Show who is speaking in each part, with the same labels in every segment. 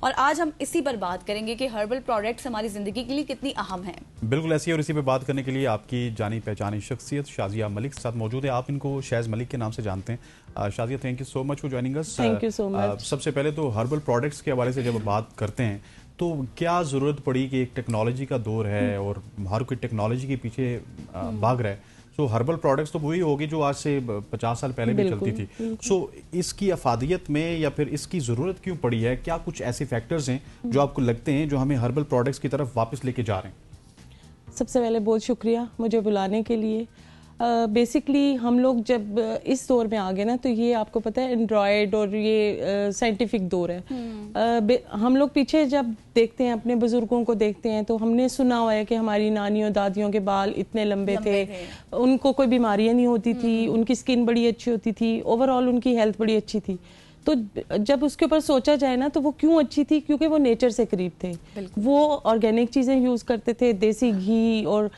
Speaker 1: और आज हम इसी पर बात करेंगे कि हर्बल प्रोडक्ट्स हमारी ज़िंदगी के लिए कितनी अहम हैं।
Speaker 2: बिल्कुल ऐसी और इसी पे बात करने के लिए आपकी जानी पहचानी शख्सियत शाजिया मलिक साथ मौजूद है। आप इनको शैज़ मलिक के नाम से जानते हैं। Shazia, thank you so much for joining us.
Speaker 3: Thank you so much.
Speaker 2: सबसे पहले तो हर्बल प्रोडक्ट्स के हवाले से जब बात करते हैं तो क्या ज़रूरत पड़ी कि एक टेक्नोलॉजी का दौर है और हर कोई टेक्नोलॉजी के पीछे भाग रहा है। सो हर्बल प्रोडक्ट्स तो वही होगी जो आज से 50 साल पहले भी चलती थी। सो इसकी अफादियत में या फिर इसकी ज़रूरत क्यों पड़ी है? क्या कुछ ऐसे फैक्टर्स हैं जो आपको लगते हैं जो हमें हर्बल प्रोडक्ट्स की तरफ वापस लेके जा रहे हैं?
Speaker 3: सबसे पहले बहुत शुक्रिया मुझे बुलाने के लिए। बेसिकली हम लोग जब इस दौर में आ गए ना, तो ये आपको पता है एंड्रॉयड और ये साइंटिफिक दौर है। हम लोग पीछे जब देखते हैं, अपने बुजुर्गों को देखते हैं, तो हमने सुना हुआ है कि हमारी नानियों दादियों के बाल इतने लंबे थे, उनको कोई बीमारियां नहीं होती थी, उनकी स्किन बड़ी अच्छी होती थी, ओवरऑल उनकी हेल्थ बड़ी अच्छी थी। तो जब उसके ऊपर सोचा जाए ना, तो वो क्यों अच्छी थी? क्योंकि वो नेचर से करीब थे। वो ऑर्गेनिक चीज़ें यूज़ करते थे, देसी घी और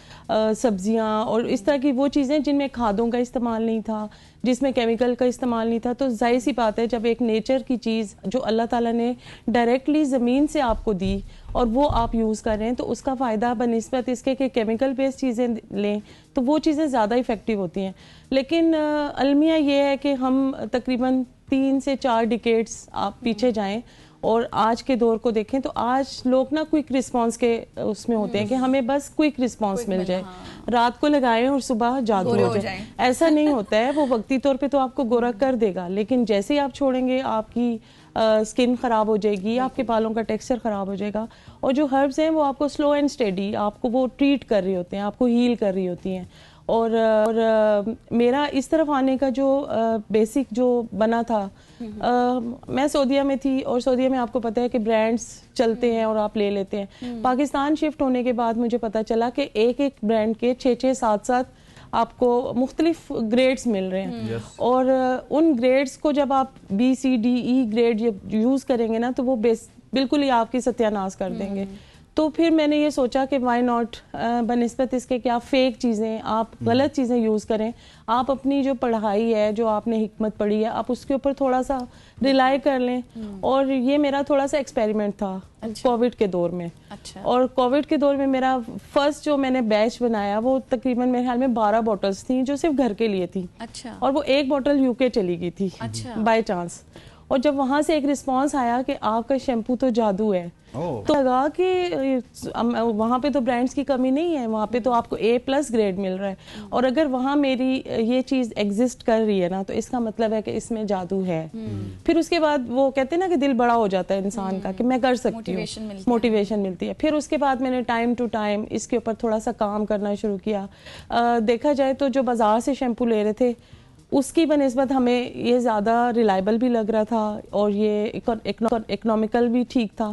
Speaker 3: सब्जियां और इस तरह की वो चीज़ें जिनमें खादों का इस्तेमाल नहीं था, जिसमें केमिकल का इस्तेमाल नहीं था। तो जाहिर सी बात है, जब एक नेचर की चीज़ जो अल्लाह ताला ने डायरेक्टली ज़मीन से आपको दी और वो आप यूज़ कर रहे हैं, तो उसका फ़ायदा बनिस्बत इसके कि केमिकल बेस्ड चीज़ें लें तो वो चीज़ें ज़्यादा इफ़ेक्टिव होती हैं। लेकिन अलमिया ये है कि हम तकरीबन 3 से 4 डिकेड्स आप पीछे जाएं और आज के दौर को देखें, तो आज लोग ना क्विक रिस्पांस के उसमें होते हैं कि हमें बस क्विक रिस्पांस मिल जाए। रात को लगाएं और सुबह जादू हो जाए। ऐसा नहीं होता है। वो वक्ती तौर पे तो आपको गोरा कर देगा, लेकिन जैसे ही आप छोड़ेंगे आपकी स्किन खराब हो जाएगी, आपके बालों का टेक्सचर खराब हो जाएगा। और जो हर्ब्स हैं वो आपको स्लो एंड स्टेडी आपको वो ट्रीट कर रही होते हैं, आपको हील कर रही होती हैं। और मेरा इस तरफ आने का जो बेसिक जो बना था, मैं सऊदीया में थी और सऊदीया में आपको पता है कि ब्रांड्स चलते हैं और आप ले लेते हैं। पाकिस्तान शिफ्ट होने के बाद मुझे पता चला कि एक एक ब्रांड के 6-6, 7-7 आपको मुख्तलिफ ग्रेड्स मिल रहे हैं। और उन ग्रेड्स को जब आप BCDE ग्रेड यूज़ करेंगे ना, तो वो बिल्कुल ही आपकी सत्यानाश कर देंगे। तो फिर मैंने ये सोचा कि वाई नॉट, बनिस्बत इसके क्या फेक चीज़ें, आप गलत चीज़ें यूज़ करें। आप अपनी जो पढ़ाई है, जो आपने हिकमत पढ़ी है, आप उसके ऊपर थोड़ा सा रिलाई कर लें। और ये मेरा थोड़ा सा एक्सपेरिमेंट था कोविड के दौर में। और कोविड के दौर में मेरा फर्स्ट जो मैंने बैच बनाया वो तकरीबन मेरे ख्याल में 12 बॉटल्स थी जो सिर्फ घर के लिए थी। और वो एक बॉटल UK चली गई थी बाय चांस। और जब वहां से एक रिस्पांस आया कि आपका शैम्पू तो जादू है, तो लगा कि वहाँ पे तो ब्रांड्स की कमी नहीं है, वहाँ पे तो आपको A+ ग्रेड मिल रहा है। और अगर वहाँ मेरी ये चीज़ एग्जिस्ट कर रही है ना, तो इसका मतलब है कि इसमें जादू है। फिर उसके बाद वो कहते हैं ना कि दिल बड़ा हो जाता है इंसान का कि मैं कर सकती हूँ, मोटिवेशन मिलती है। फिर उसके बाद मैंने टाइम टू टाइम इसके ऊपर थोड़ा सा काम करना शुरू किया। देखा जाए तो जो बाजार से शैम्पू ले रहे थे उसकी बनिस्बत हमें ये ज़्यादा रिलायबल भी लग रहा था और ये इकोनॉमिकल भी ठीक था।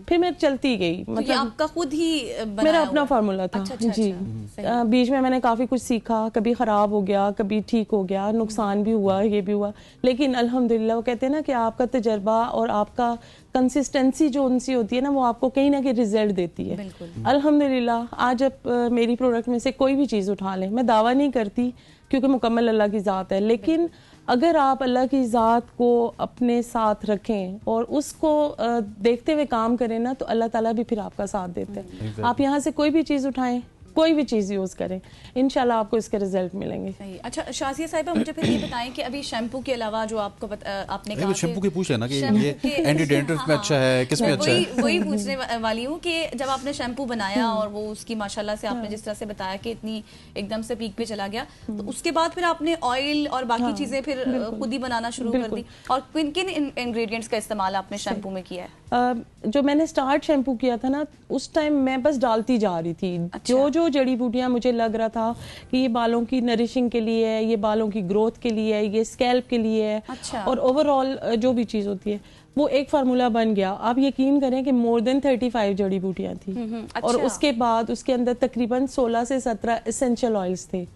Speaker 3: फिर मैं चलती गई। मतलब
Speaker 1: ये आपका खुद ही
Speaker 3: मेरा अपना फार्मूला था। जी। बीच में मैंने काफ़ी कुछ सीखा, कभी ख़राब हो गया, कभी ठीक हो गया, नुकसान भी हुआ, ये भी हुआ। लेकिन अल्हम्दुलिल्लाह, वो कहते हैं ना कि आपका तजर्बा और आपका कंसिस्टेंसी जो उनसी होती है ना, वो आपको कहीं ना कहीं रिजल्ट देती है। अल्हम्दुलिल्लाह आज अब मेरी प्रोडक्ट में से कोई भी चीज़ उठा लें, मैं दावा नहीं करती क्योंकि मुकम्मल अल्लाह की ज़ात है, लेकिन अगर आप अल्लाह की ज़ात को अपने साथ रखें और उसको देखते हुए काम करें ना, तो अल्लाह ताला भी फिर आपका साथ देते हैं। आप यहाँ से कोई भी चीज़ उठाएं, कोई भी चीज़ यूज़ करें, इंशाल्लाह आपको इसके रिजल्ट मिलेंगे।
Speaker 1: अच्छा शाजिया साहिबा, मुझे फिर ये बताएं कि अभी शैम्पू के अलावा जो आपको आपने कहा
Speaker 2: शैम्पू की पूछ लेना कि ये एंटी डैंड्रफ में अच्छा है, किस में अच्छा है?
Speaker 1: वही पूछने वाली हूँ कि जब आपने शैम्पू बनाया और वो उसकी माशाल्लाह से आपने जिस तरह से बताया कि इतनी एकदम से पीक पे चला गया, तो उसके बाद फिर आपने ऑयल और बाकी चीजें फिर खुद ही बनाना शुरू कर दी। और किन किन इंग्रेडिएंट्स का इस्तेमाल आपने शैम्पू में किया है?
Speaker 3: जो मैंने स्टार्ट शैम्पू किया था ना, उस टाइम मैं बस डालती जा रही थी। जो जड़ी बूटियां मुझे लग रहा था कि ये बालों की नरिशिंग के लिए है, ये बालों की ग्रोथ के लिए है, ये स्कैल्प के लिए है, और ओवरऑल जो भी चीज़ होती है वो एक फार्मूला बन गया। आप यकीन करें कि मोर देन 35 जड़ी बूटियां थी। और उसके बाद उसके अंदर तकरीबन 16 से 17 एसेंशियल ऑयल्स थे।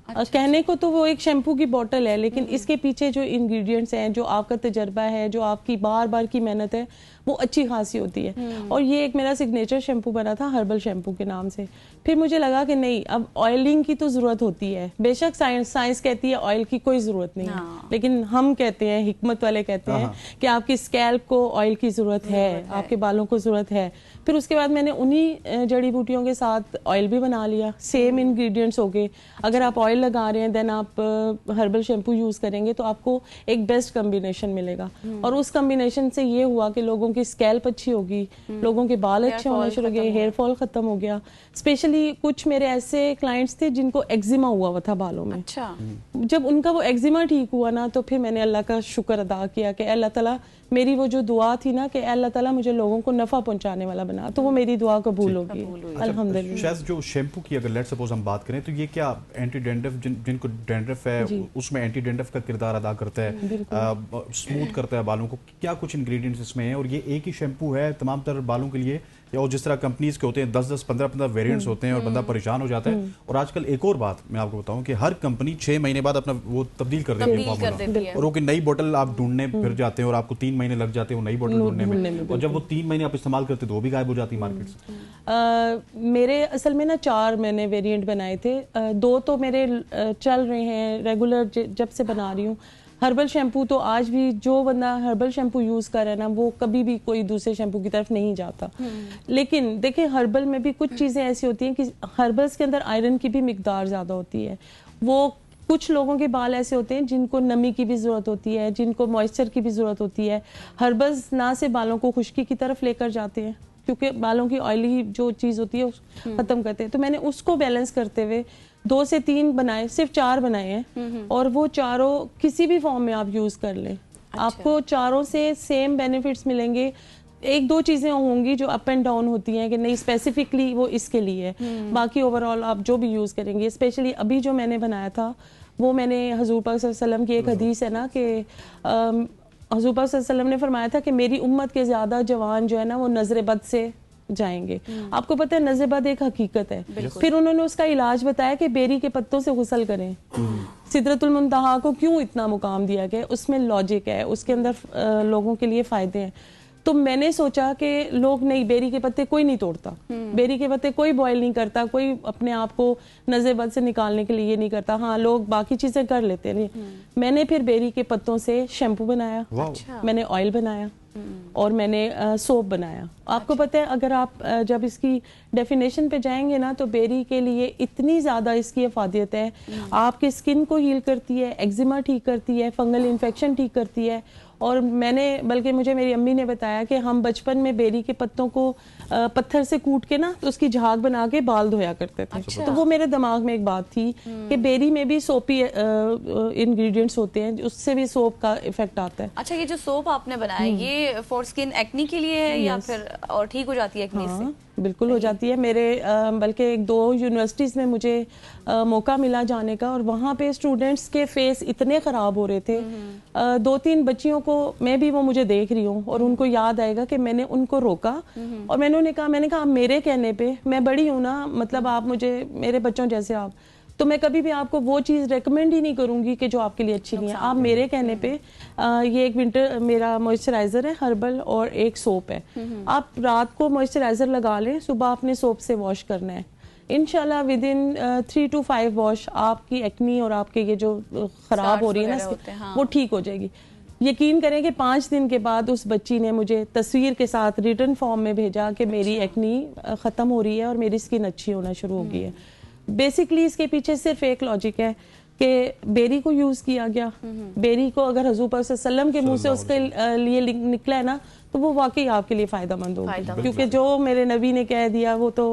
Speaker 3: कहने को तो वो एक शैम्पू की बोतल है, लेकिन इसके पीछे जो इंग्रेडिएंट्स हैं, जो आपका तजर्बा है, जो आपकी बार बार की मेहनत है, वो अच्छी खासी होती है। और ये एक मेरा सिग्नेचर शैम्पू बना था हर्बल शैम्पू के नाम से। फिर मुझे लगा कि नहीं, अब ऑयलिंग की तो जरूरत होती है, बेशक साइंस कहती है ऑयल की कोई जरूरत नहीं है, लेकिन हम कहते हैं, हिकमत वाले कहते हैं कि आपकी स्कैल्प को ऑयल की जरूरत है, आपके बालों को जरूरत है। फिर उसके बाद मैंने उन्हीं जड़ी बूटियों के साथ ऑयल भी बना लिया, सेम इंग्रेडिएंट्स हो गए। अगर आप ऑयल लगा रहे हैं देन आप हर्बल शैम्पू यूज करेंगे तो आपको एक बेस्ट कॉम्बिनेशन मिलेगा। और उस कॉम्बिनेशन से ये हुआ कि लोगों की स्कैल्प अच्छी होगी, लोगों के बाल अच्छे होने शुरू हो गए, हेयर फॉल खत्म हो गया। स्पेशली कुछ मेरे ऐसे क्लाइंट्स थे जिनको एक्जिमा हुआ था बालों में।
Speaker 1: अच्छा।
Speaker 3: जब उनका वो एक्जिमा ठीक हुआ ना, तो फिर मैंने अल्लाह का शुक्र अदा किया कि अल्लाह ताला, मेरी वो जो दुआ थी ना कि अल्लाह ताला मुझे लोगों को नफा पहुंचाने वाला बना, तो वो मेरी दुआ कबूल होगी अल्हम्दुलिल्लाह।
Speaker 2: शायद जो शैम्पू की अगर लेट सपोज हम बात करें तो ये क्या एंटी डैंड्रफ, जिनको डैंड्रफ है उसमें एंटी डैंड्रफ का किरदार अदा करता है, स्मूथ करता है बालों को, क्या कुछ इंग्रेडिएंट्स इसमें हैं? और ये एक ही शैम्पू है तमाम तरह बालों के लिए, या जिस तरह कंपनीज के होते हैं 10-10, 15-15 वेरिएंट्स होते हैं और बंदा परेशान हो जाता है? और आजकल एक और बात मैं आपको बताऊं कि हर कंपनी 6 महीने बाद अपना वो तब्दील कर देती है, और वो कि नई बोतल आप ढूंढने फिर जाते हैं और आपको 3 महीने लग जाते हैं वो नई बोतल ढूंढने में, और जब वो 3 महीने आप इस्तेमाल करते तो वो भी गायब हो जाती है मार्केट से।
Speaker 3: मेरे असल में ना 4 मैंने वेरिएंट बनाए थे, 2 तो मेरे चल रहे हैं रेगुलर, जब से बना रही हूँ। हर्बल शैम्पू तो आज भी जो बंदा हर्बल शैम्पू यूज कर रहा है ना, वो कभी भी कोई दूसरे शैम्पू की तरफ नहीं जाता। लेकिन देखिए हर्बल में भी कुछ चीजें ऐसी होती हैं कि हर्बल्स के अंदर आयरन की भी मिकदार ज्यादा होती है। वो कुछ लोगों के बाल ऐसे होते हैं जिनको नमी की भी जरूरत होती है, जिनको मॉइस्चर की भी जरूरत होती है। हर्बल्स ना से बालों को खुश्की की तरफ लेकर जाते हैं, क्योंकि बालों की ऑयली जो चीज होती है खत्म करते हैं। तो मैंने उसको बैलेंस करते हुए 2 से 3 बनाए, सिर्फ 4 बनाए हैं, और वो चारों किसी भी फॉर्म में आप यूज कर लें। अच्छा। आपको चारों से सेम बेनिफिट्स मिलेंगे। 1-2 चीजें होंगी जो अप एंड डाउन होती हैं कि नहीं स्पेसिफिकली वो इसके लिए है, बाकी ओवरऑल आप जो भी यूज करेंगे। स्पेशली अभी जो मैंने बनाया था वो मैंने हजूर पाक सल्लल्लाहु अलैहि वसल्लम की एक हदीस है ना कि हजूर पाक सल्लल्लाहु अलैहि वसल्लम ने फरमाया था कि मेरी उम्मत के ज्यादा जवान जो है ना वो नजर बद से जाएंगे। आपको पता है नजर बद एक हकीकत है। फिर उन्होंने उसका इलाज बताया कि बेरी के पत्तों से गुस्ल करें। सिदरतुल मुंतहा को क्यों इतना मुकाम दिया गया, उसमें लॉजिक है, उसके अंदर लोगों के लिए फायदे हैं। तो मैंने सोचा कि लोग नहीं, बेरी के पत्ते कोई नहीं तोड़ता, बेरी के पत्ते कोई बॉयल नहीं करता, कोई अपने आप को नजर बद से निकालने के लिए नहीं करता। हाँ, लोग बाकी चीजें कर लेते हैं। मैंने फिर बेरी के पत्तों से शैम्पू बनाया, मैंने ऑयल बनाया और मैंने सोप बनाया। आपको पता है अगर आप जब इसकी डेफिनेशन पे जाएंगे ना, तो बेरी के लिए इतनी ज्यादा इसकी अफादियत है। आपकी स्किन को हील करती है, एक्जिमा ठीक करती है, फंगल इन्फेक्शन ठीक करती है। और मैंने, बल्कि मुझे मेरी अम्मी ने बताया कि हम बचपन में बेरी के पत्तों को पत्थर से कूट के ना तो उसकी झाग बना के बाल धोया करते थे। अच्छा। तो वो मेरे दिमाग में एक बात थी कि बेरी में भी सोपी इंग्रेडिएंट्स होते हैं, उससे भी सोप का इफेक्ट आता है।
Speaker 1: अच्छा, ये जो सोप आपने बनाया ये फॉर स्किन एक्नी के लिए है या फिर और ठीक हो जाती है एक्नी से?
Speaker 3: बिल्कुल हो जाती है। मेरे बल्कि 1-2 यूनिवर्सिटीज में मुझे मौका मिला जाने का, और वहाँ पे स्टूडेंट्स के फेस इतने खराब हो रहे थे। 2-3 बच्चियों को मैं भी वो मुझे देख रही हूँ और उनको याद आएगा कि मैंने उनको रोका और मैंने कहा मेरे कहने पे, मैं बड़ी हूँ ना, मतलब आप मुझे मेरे बच्चों जैसे आप, तो मैं कभी भी आपको वो चीज़ रेकमेंड ही नहीं करूंगी कि जो आपके लिए अच्छी नहीं है। आप मेरे कहने पे ये एक विंटर मेरा मॉइस्चराइजर है हर्बल और एक सोप है। आप रात को मॉइस्चराइजर लगा लें, सुबह आपने सोप से वॉश करना है। इंशाल्लाह विद इन 3 to 5 वॉश आपकी एक्नी और आपके ये जो खराब हो रही है ना वो ठीक हो जाएगी। यकीन करें कि 5 दिन के बाद उस बच्ची ने मुझे तस्वीर के साथ रिटर्न फॉर्म में भेजा कि मेरी एक्नी खत्म हो रही है और मेरी स्किन अच्छी होना शुरू हो गई है। बेसिकली इसके पीछे सिर्फ एक लॉजिक है कि बेरी को यूज किया गया। बेरी को अगर हजूर पाक सल्लल्लाहु अलैहि वसल्लम के मुंह से उसके लिए निकला है ना, तो वो वाकई आपके लिए फायदेमंद होगा, क्योंकि जो मेरे नबी ने कह दिया वो तो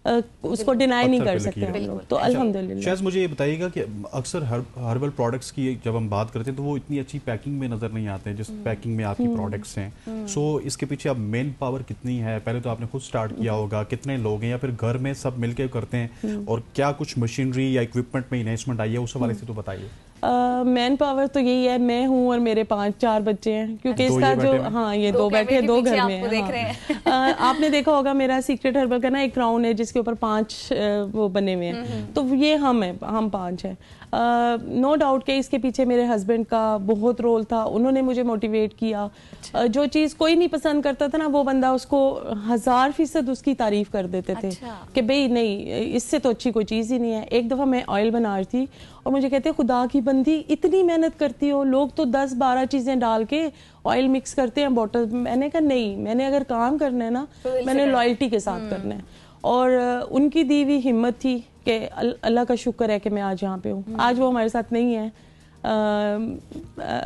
Speaker 3: उसको डिनाई नहीं कर सकते हम लोग। तो अल्हम्दुलिल्लाह।
Speaker 2: शायद मुझे ये बताइएगा कि अक्सर हर्बल प्रोडक्ट्स की जब हम बात करते हैं तो वो इतनी अच्छी पैकिंग में नजर नहीं आते हैं जिस पैकिंग में आपकी प्रोडक्ट्स हैं। सो इसके पीछे अब मेन पावर कितनी है? पहले तो आपने खुद स्टार्ट किया होगा, कितने लोग हैं या फिर घर में सब मिलकर करते हैं, और क्या कुछ मशीनरी या इक्विपमेंट में इन्वेस्टमेंट आई है, उस हवाले से तो बताइए।
Speaker 3: मैन पावर तो यही है, मैं हूँ और मेरे 5-4 बच्चे हैं, क्योंकि
Speaker 2: दो
Speaker 3: इसका
Speaker 2: ये
Speaker 3: जो
Speaker 2: बैठे हैं।
Speaker 3: हाँ ये
Speaker 1: दो
Speaker 3: दो बैठे हैं,
Speaker 1: कैमरे के
Speaker 3: दो
Speaker 1: पीछे
Speaker 3: घर में
Speaker 1: आपको
Speaker 3: हैं,
Speaker 1: देख रहे
Speaker 3: हाँ। आपने देखा होगा मेरा सीक्रेट हर्बल का ना एक क्राउन है जिसके ऊपर 5 वो बने हुए हैं, तो ये हम 5 हैं। नो डाउट के इसके पीछे मेरे हस्बैंड का बहुत रोल था, उन्होंने मुझे मोटिवेट किया। जो चीज़ कोई नहीं पसंद करता था ना, वो बंदा उसको 1000% उसकी तारीफ कर देते थे कि भाई नहीं, इससे तो अच्छी कोई चीज़ ही नहीं है। एक दफ़ा मैं ऑयल बना रही थी और मुझे कहते खुदा की बंदी इतनी मेहनत करती हो, लोग तो 10-12 चीज़ें डाल के ऑयल मिक्स करते हैं बॉटल। मैंने कहा नहीं, मैंने अगर काम करना है ना, मैंने लॉयल्टी के साथ करना है। और उनकी दी हुई हिम्मत थी कि अल्लाह का शुक्र है कि मैं आज यहाँ पे हूँ। आज वो हमारे साथ नहीं है,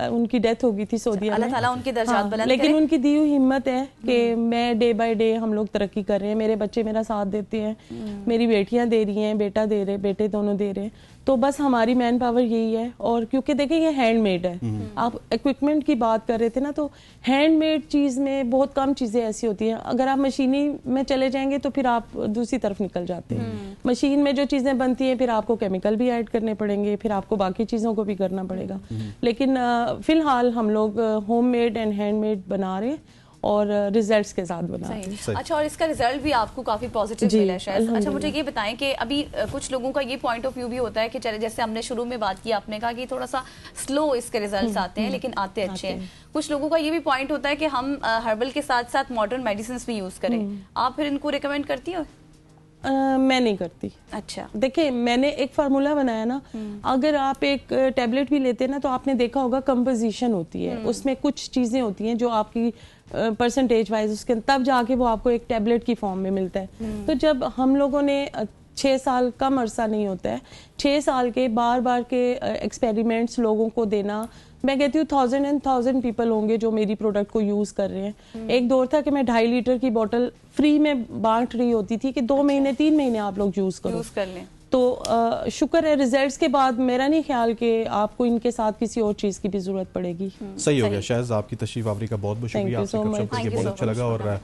Speaker 3: उनकी डेथ हो गई थी सऊदी
Speaker 1: अल्लाह ताला उनके दर्जात बुलंद
Speaker 3: लेकिन
Speaker 1: करे।
Speaker 3: उनकी दी हुई हिम्मत है कि मैं डे बाय डे हम लोग तरक्की कर रहे हैं, मेरे बच्चे मेरा साथ देते हैं, मेरी बेटियां दे रही हैं, बेटे दोनों दे रहे हैं। तो बस हमारी मैन पावर यही है। और क्योंकि देखें ये हैंडमेड है, आप इक्विपमेंट की बात कर रहे थे ना, तो हैंडमेड चीज़ में बहुत कम चीज़ें ऐसी होती हैं, अगर आप मशीनी में चले जाएंगे तो फिर आप दूसरी तरफ निकल जाते हैं। मशीन में जो चीज़ें बनती हैं फिर आपको केमिकल भी ऐड करने पड़ेंगे, फिर आपको बाकी चीज़ों को भी करना पड़ेगा। लेकिन फिलहाल हम लोग होममेड एंड हैंडमेड बना रहे हैं और रिजल्ट्स के साथ बना रहे हैं।
Speaker 1: सही। अच्छा, और इसका रिजल्ट भी आपको काफी पॉजिटिव मिला है शायद। अच्छा, मुझे ये बताएं कि अभी कुछ लोगों का ये पॉइंट ऑफ व्यू भी होता है कि चले, जैसे हमने शुरू में बात की, आपने कहा कि थोड़ा सा स्लो इसके रिजल्ट्स आते हैं लेकिन आते अच्छे हैं। कुछ लोगों का ये भी पॉइंट होता है कि हम हर्बल के साथ साथ मॉडर्न मेडिसिन भी यूज करें, आप फिर इनको रिकमेंड करती हो?
Speaker 3: मैं नहीं करती।
Speaker 1: अच्छा,
Speaker 3: देखिए मैंने एक फार्मूला बनाया ना, अगर आप एक टैबलेट भी लेते हैं ना, तो आपने देखा होगा कंपोजिशन होती है, उसमें कुछ चीजें होती हैं जो आपकी परसेंटेज वाइज उसके तब जाके वो आपको एक टैबलेट की फॉर्म में मिलता है। तो जब हम लोगों ने 6 साल कम अरसा नहीं होता है, 6 साल के बार बार के एक्सपेरिमेंट्स लोगों को देना, मैं कहती हूँ 1000 पीपल होंगे जो मेरी प्रोडक्ट को यूज कर रहे हैं। एक दौर था कि मैं 2.5 लीटर की बोतल फ्री में बांट रही होती थी कि 2 महीने 3 महीने आप लोग यूज करो,
Speaker 1: यूज कर लें।
Speaker 3: तो शुक्र है रिजल्ट्स के बाद मेरा नहीं ख्याल कि आपको इनके साथ किसी और चीज की भी जरूरत पड़ेगी।
Speaker 2: सही हो गया। शायद आपकी तशरीफ आवरी का बहुत बहुत शुक्रिया, आपसे गपशप करके बहुत अच्छा लगा। और